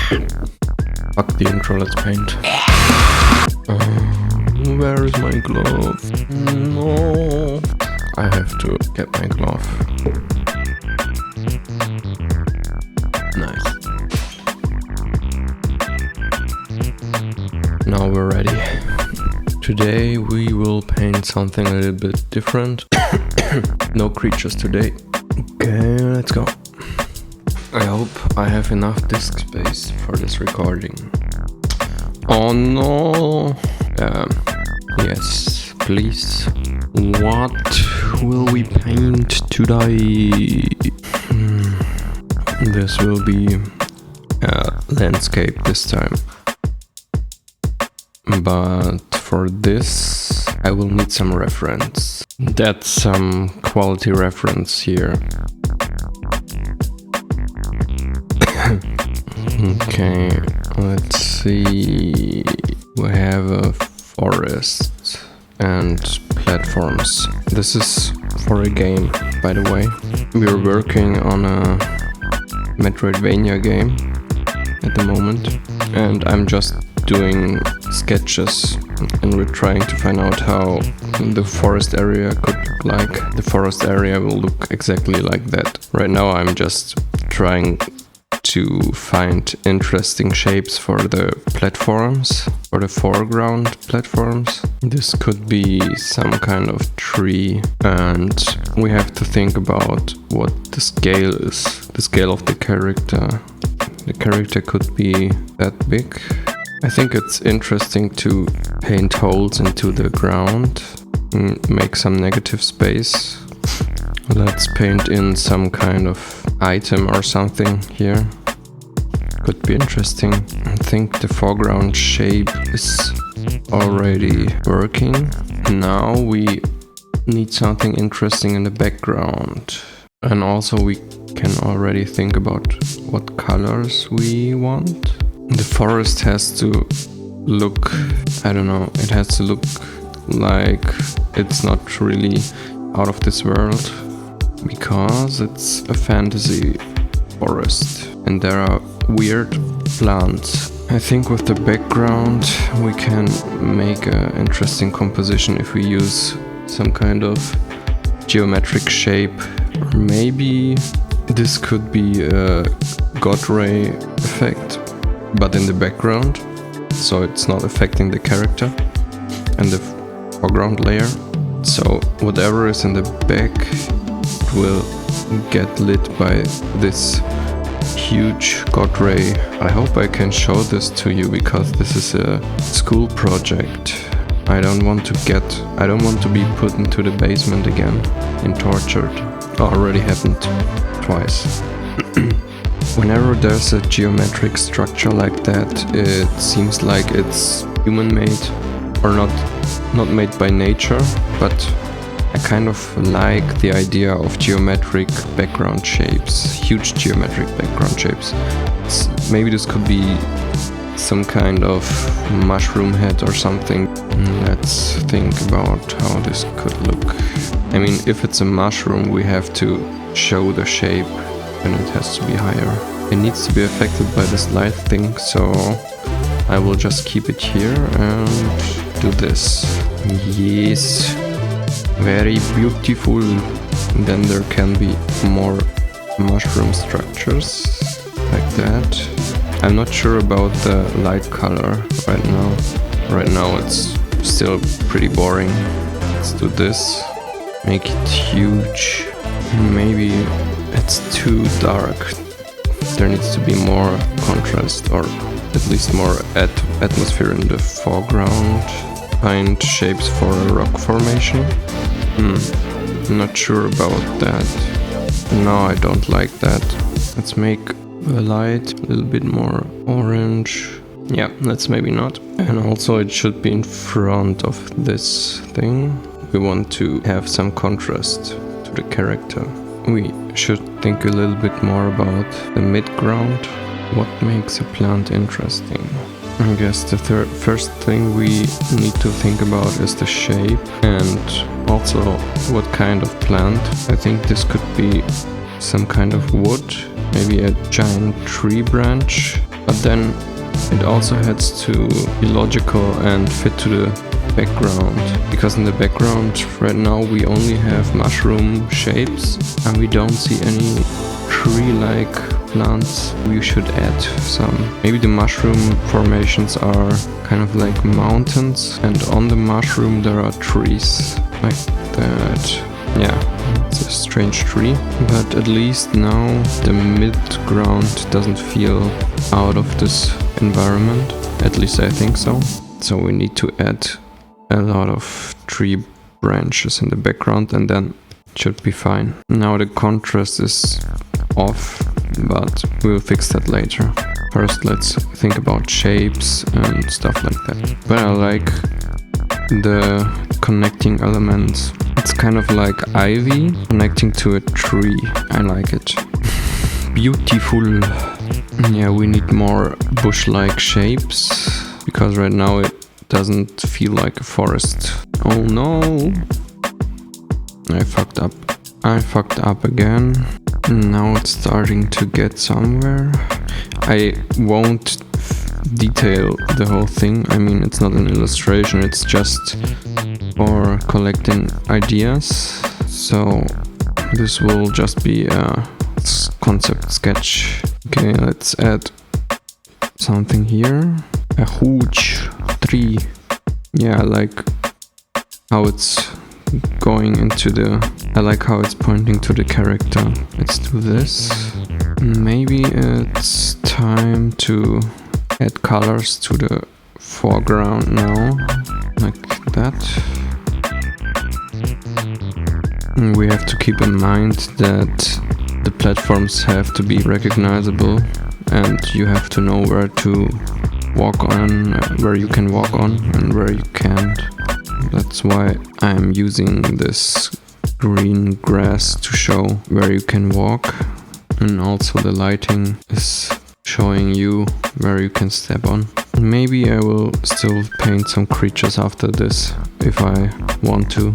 Fuck the intro, let's paint. Where is my glove? No. I have to get my glove. Nice. Now we're ready. Today we will paint something a little bit different. No creatures today. Okay, let's go. I hope I have enough disk space for this recording. Oh no! Yes, please. What will we paint today? This will be a landscape this time. But for this, I will need some reference. That's some quality reference here. Okay, let's see. We have a forest and platforms. This is for a game, by the way. We're working on a Metroidvania game at the moment, and I'm just doing sketches, and we're trying to find out how the forest area could look like. The forest area will look exactly like that. Right now I'm just trying to find interesting shapes for the platforms, for the foreground platforms. This could be some kind of tree, and we have to think about what the scale is, the scale of the character. The character could be that big. I think it's interesting to paint holes into the ground and make some negative space. Let's paint in some kind of item or something here. Could be interesting. I think the foreground shape is already working. Now we need something interesting in the background. And also we can already think about what colors we want. The forest has to look, I don't know, it has to look like it's not really out of this world, because it's a fantasy forest and there are weird plants. I think with the background we can make an interesting composition if we use some kind of geometric shape. Or maybe this could be a god ray effect, but in the background, so it's not affecting the character and the foreground layer. So whatever is in the back will get lit by this huge god ray. I hope I can show this to you, because this is a school project. I don't want to be put into the basement again and tortured. Already happened twice. Whenever there's a geometric structure like that, it seems like it's human-made, or not made by nature, but I kind of like the idea of geometric background shapes, huge geometric background shapes. Maybe this could be some kind of mushroom head or something. Let's think about how this could look. I mean, if it's a mushroom, we have to show the shape, and it has to be higher. It needs to be affected by this light thing, so I will just keep it here and do this. Yes, very beautiful. Then there can be more mushroom structures like that. I'm not sure about the light color right now. Right now it's still pretty boring. Let's do this. Make it huge. Maybe it's too dark. There needs to be more contrast, or at least more atmosphere in the foreground. Find shapes for a rock formation. Not sure about that. No, I don't like that. Let's make the light a little bit more orange. Yeah, that's maybe not. And also it should be in front of this thing. We want to have some contrast to the character. We should think a little bit more about the midground. What makes a plant interesting? I guess the first thing we need to think about is the shape, and also what kind of plant. I think this could be some kind of wood, maybe a giant tree branch. but then it also has to be logical and fit to the background, because in the background right now we only have mushroom shapes and we don't see any tree-like plants. We should add some. Maybe the mushroom formations are kind of like mountains, and on the mushroom there are trees like that. Yeah, it's a strange tree, but at least now the mid-ground doesn't feel out of this environment. At least I think so. So we need to add a lot of tree branches in the background and then it should be fine. Now the contrast is off, but we'll fix that later. First let's think about shapes and stuff like that. But I like the connecting elements. It's kind of like ivy connecting to a tree. I like it. Beautiful. Yeah, we need more bush-like shapes, because right now it doesn't feel like a forest. Oh no! I fucked up. I fucked up again. Now it's starting to get somewhere. I won't detail the whole thing. I mean, it's not an illustration, it's just for collecting ideas. So this will just be a concept sketch. Okay, let's add something here. A huge tree. Yeah, I like how it's going into the... I like how it's pointing to the character. Let's do this. Maybe it's time to add colors to the foreground now, like that. We have to keep in mind that the platforms have to be recognizable and you have to know where to walk on, where you can walk on and where you can't. That's why I'm using this green grass to show where you can walk, and also the lighting is showing you where you can step on. Maybe I will still paint some creatures after this if I want to,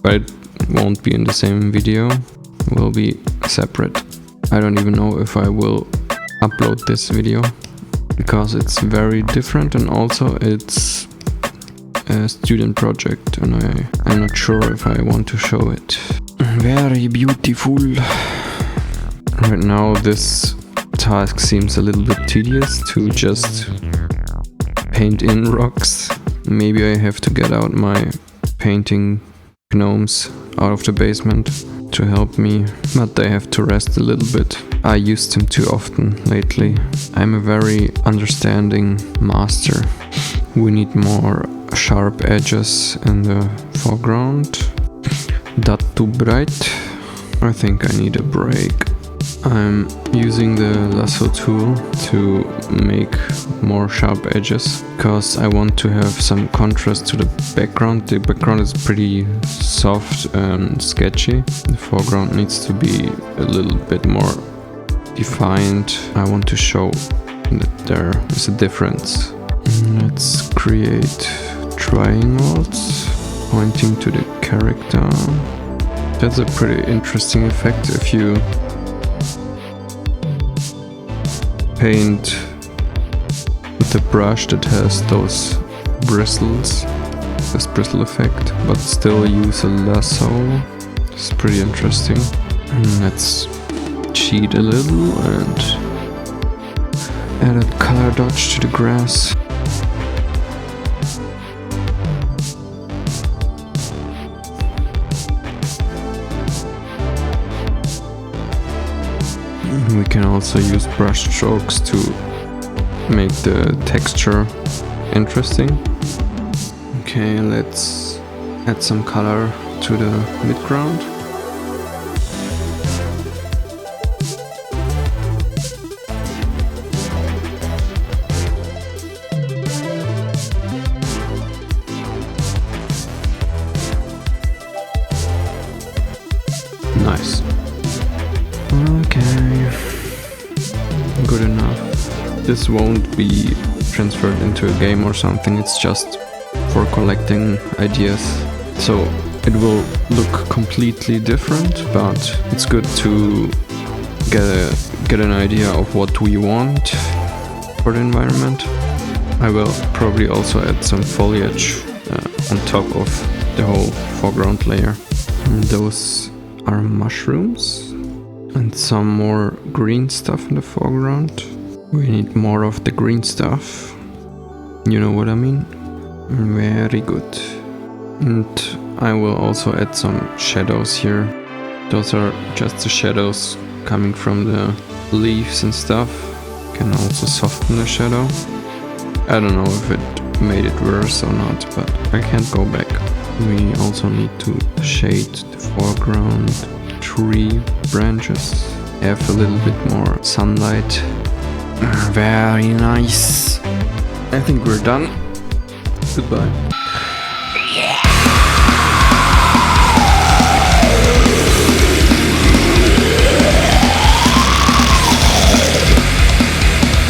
but it won't be in the same video, it will be separate. I don't even know if I will upload this video because it's very different, and also it's a student project and I'm not sure if I want to show it. Very beautiful. Right now this task seems a little bit tedious to just paint in rocks. Maybe I have to get out my painting gnomes out of the basement to help me, but they have to rest a little bit. I used them too often lately. I'm a very understanding master. We need more sharp edges in the foreground. That too bright. I think I need a break. I'm using the lasso tool to make more sharp edges because I want to have some contrast to the background. The background is pretty soft and sketchy. The foreground needs to be a little bit more defined. I want to show that there is a difference. Let's create triangles pointing to the character. That's a pretty interesting effect if you paint with a brush that has those bristles, this bristle effect, but still use a lasso. It's pretty interesting. Let's cheat a little and add a color dodge to the grass. We can also use brush strokes to make the texture interesting. Okay, let's add some color to the midground. Nice. Okay, good enough. This won't be transferred into a game or something, it's just for collecting ideas. So it will look completely different, but it's good to get an idea of what we want for the environment. I will probably also add some foliage on top of the whole foreground layer. And those are mushrooms and some more green stuff in the foreground. We need more of the green stuff. You know what I mean? Very good. And I will also add some shadows here. Those are just the shadows coming from the leaves and stuff. Can also soften the shadow. I don't know if it made it worse or not, but I can't go back. We also need to shade the foreground tree branches. Have a little bit more sunlight. Very nice. I think we're done. Goodbye.